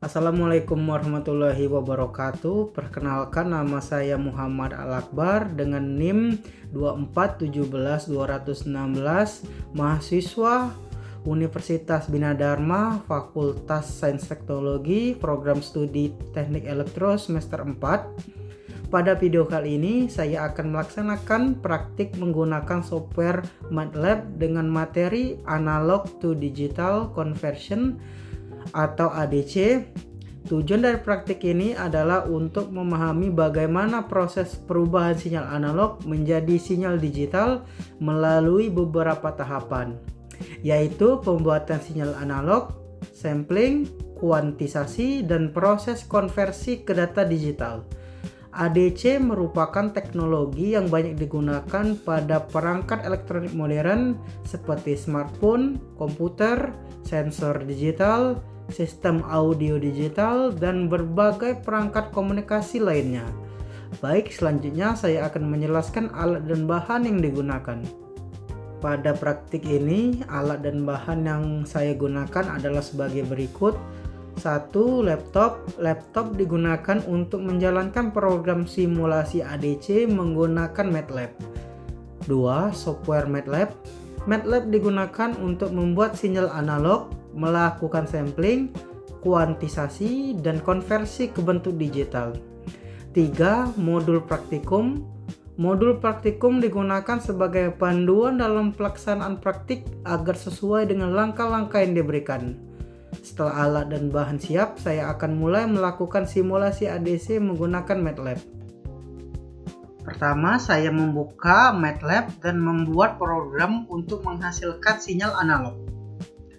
Assalamualaikum warahmatullahi wabarakatuh. Perkenalkan, nama saya Muhammad Al-Akbar dengan NIM 2417216, mahasiswa Universitas Bina Dharma, Fakultas Sains Teknologi, Program Studi Teknik Elektro semester 4. Pada video kali ini saya akan melaksanakan praktik menggunakan software MATLAB dengan materi Analog to Digital Conversion atau ADC. Tujuan dari praktik ini adalah untuk memahami bagaimana proses perubahan sinyal analog menjadi sinyal digital melalui beberapa tahapan, yaitu pembuatan sinyal analog, sampling, kuantisasi, dan proses konversi ke data digital. ADC merupakan teknologi yang banyak digunakan pada perangkat elektronik modern seperti smartphone, komputer, sensor digital, sistem audio digital, dan berbagai perangkat komunikasi lainnya. Baik, selanjutnya saya akan menjelaskan alat dan bahan yang digunakan. Pada praktik ini, alat dan bahan yang saya gunakan adalah sebagai berikut. 1. Laptop. Laptop digunakan untuk menjalankan program simulasi ADC menggunakan MATLAB. 2. Software MATLAB. MATLAB digunakan untuk membuat sinyal analog, melakukan sampling, kuantisasi, dan konversi ke bentuk digital. 3. Modul praktikum. Modul praktikum digunakan sebagai panduan dalam pelaksanaan praktik agar sesuai dengan langkah-langkah yang diberikan. Setelah alat dan bahan siap, saya akan mulai melakukan simulasi ADC menggunakan MATLAB. Pertama, saya membuka MATLAB dan membuat program untuk menghasilkan sinyal analog.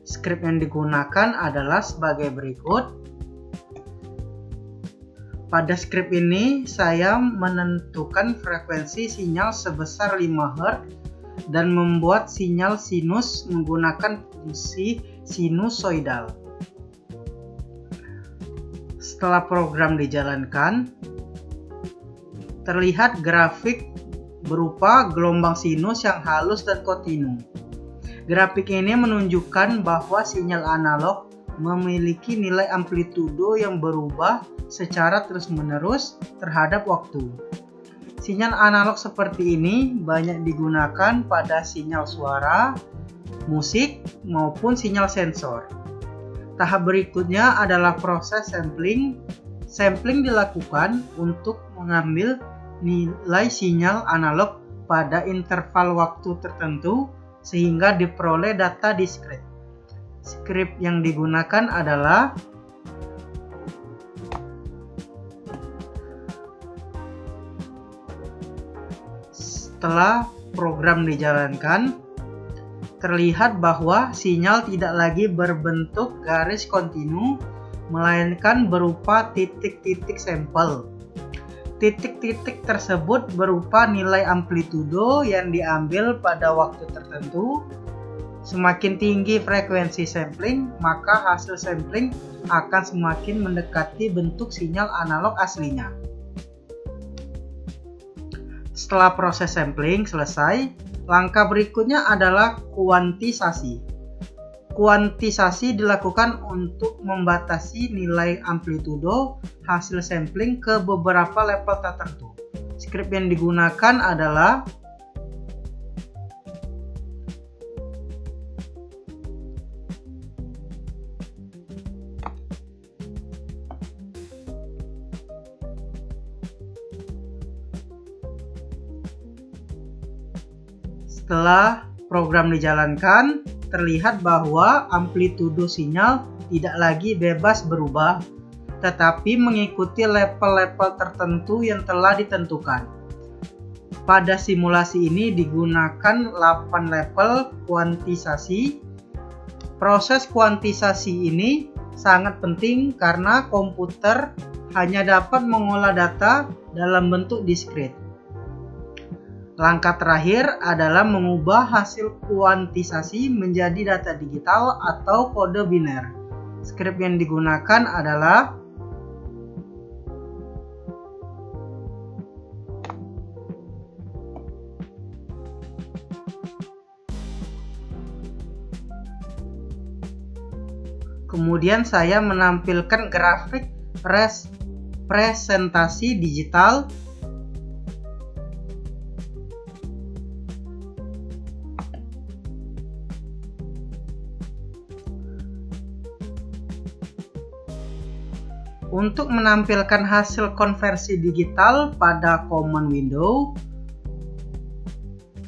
Skrip yang digunakan adalah sebagai berikut. Pada skrip ini, saya menentukan frekuensi sinyal sebesar 5 Hz dan membuat sinyal sinus menggunakan fungsi sinusoidal. Setelah program dijalankan, terlihat grafik berupa gelombang sinus yang halus dan kontinu. Grafik ini menunjukkan bahwa sinyal analog memiliki nilai amplitudo yang berubah secara terus-menerus terhadap waktu. Sinyal analog seperti ini banyak digunakan pada sinyal suara, musik, maupun sinyal sensor. Tahap berikutnya adalah proses sampling. Sampling dilakukan untuk mengambil nilai sinyal analog pada interval waktu tertentu sehingga diperoleh data diskrit. Skrip yang digunakan adalah setelah program dijalankan, terlihat bahwa sinyal tidak lagi berbentuk garis kontinu, melainkan berupa titik-titik sampel. Titik-titik tersebut berupa nilai amplitudo yang diambil pada waktu tertentu. Semakin tinggi frekuensi sampling, maka hasil sampling akan semakin mendekati bentuk sinyal analog aslinya. Setelah proses sampling selesai, langkah berikutnya adalah kuantisasi. Kuantisasi dilakukan untuk membatasi nilai amplitudo hasil sampling ke beberapa level tertentu. Skrip yang digunakan adalah setelah program dijalankan, terlihat bahwa amplitudo sinyal tidak lagi bebas berubah, tetapi mengikuti level-level tertentu yang telah ditentukan. Pada simulasi ini digunakan 8 level kuantisasi. Proses kuantisasi ini sangat penting karena komputer hanya dapat mengolah data dalam bentuk diskrit. Langkah terakhir adalah mengubah hasil kuantisasi menjadi data digital atau kode biner. Skrip yang digunakan adalah Kemudian saya menampilkan grafik presentasi digital. Untuk menampilkan hasil konversi digital pada command window,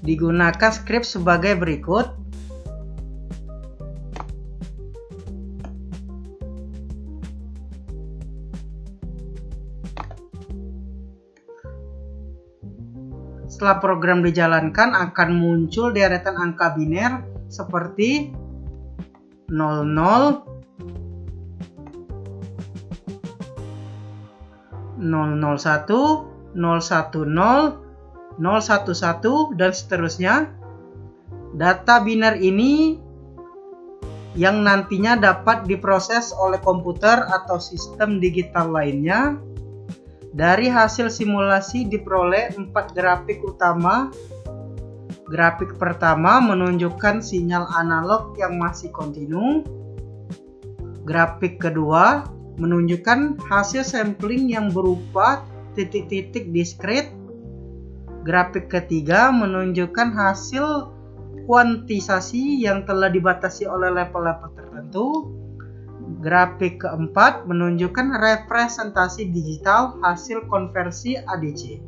digunakan script sebagai berikut. Setelah program dijalankan, akan muncul deretan angka biner seperti 00, 001, 010, 011, dan seterusnya. Data biner ini yang nantinya dapat diproses oleh komputer atau sistem digital lainnya. Dari hasil simulasi diperoleh 4 grafik utama. Grafik pertama menunjukkan sinyal analog yang masih kontinu. Grafik kedua menunjukkan hasil sampling yang berupa titik-titik diskrit. Grafik ketiga menunjukkan hasil kuantisasi yang telah dibatasi oleh level-level tertentu. Grafik keempat menunjukkan representasi digital hasil konversi ADC.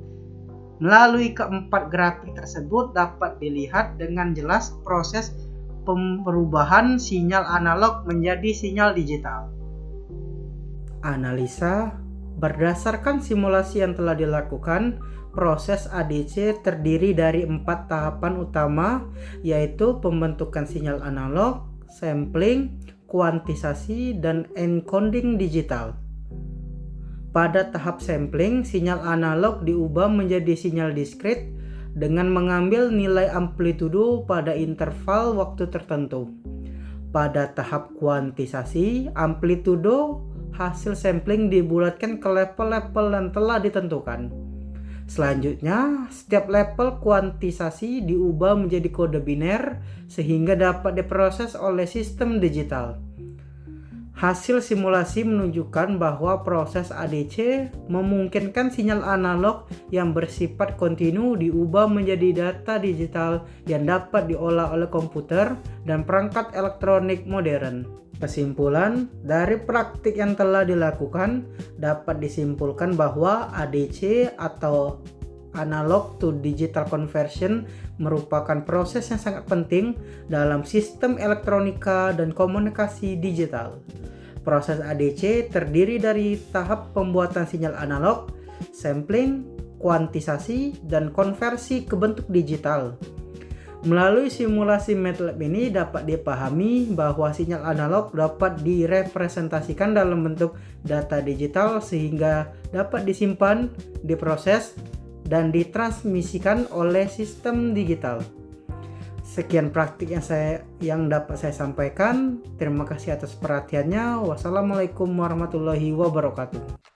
Melalui keempat grafik tersebut dapat dilihat dengan jelas proses perubahan sinyal analog menjadi sinyal digital. Analisa berdasarkan simulasi yang telah dilakukan, proses ADC terdiri dari 4 tahapan utama, yaitu pembentukan sinyal analog, sampling, kuantisasi, dan encoding digital. Pada tahap sampling, sinyal analog diubah menjadi sinyal diskrit dengan mengambil nilai amplitudo pada interval waktu tertentu. Pada tahap kuantisasi, amplitudo hasil sampling dibulatkan ke level-level yang telah ditentukan. Selanjutnya, setiap level kuantisasi diubah menjadi kode biner sehingga dapat diproses oleh sistem digital. Hasil simulasi menunjukkan bahwa proses ADC memungkinkan sinyal analog yang bersifat kontinu diubah menjadi data digital yang dapat diolah oleh komputer dan perangkat elektronik modern. Kesimpulan, dari praktik yang telah dilakukan dapat disimpulkan bahwa ADC atau analog to digital conversion merupakan proses yang sangat penting dalam sistem elektronika dan komunikasi digital. Proses ADC terdiri dari tahap pembuatan sinyal analog, sampling, kuantisasi, dan konversi ke bentuk digital. Melalui simulasi MATLAB ini dapat dipahami bahwa sinyal analog dapat direpresentasikan dalam bentuk data digital sehingga dapat disimpan, diproses, dan ditransmisikan oleh sistem digital. Sekian praktik yang dapat saya sampaikan. Terima kasih atas perhatiannya. Wassalamualaikum warahmatullahi wabarakatuh.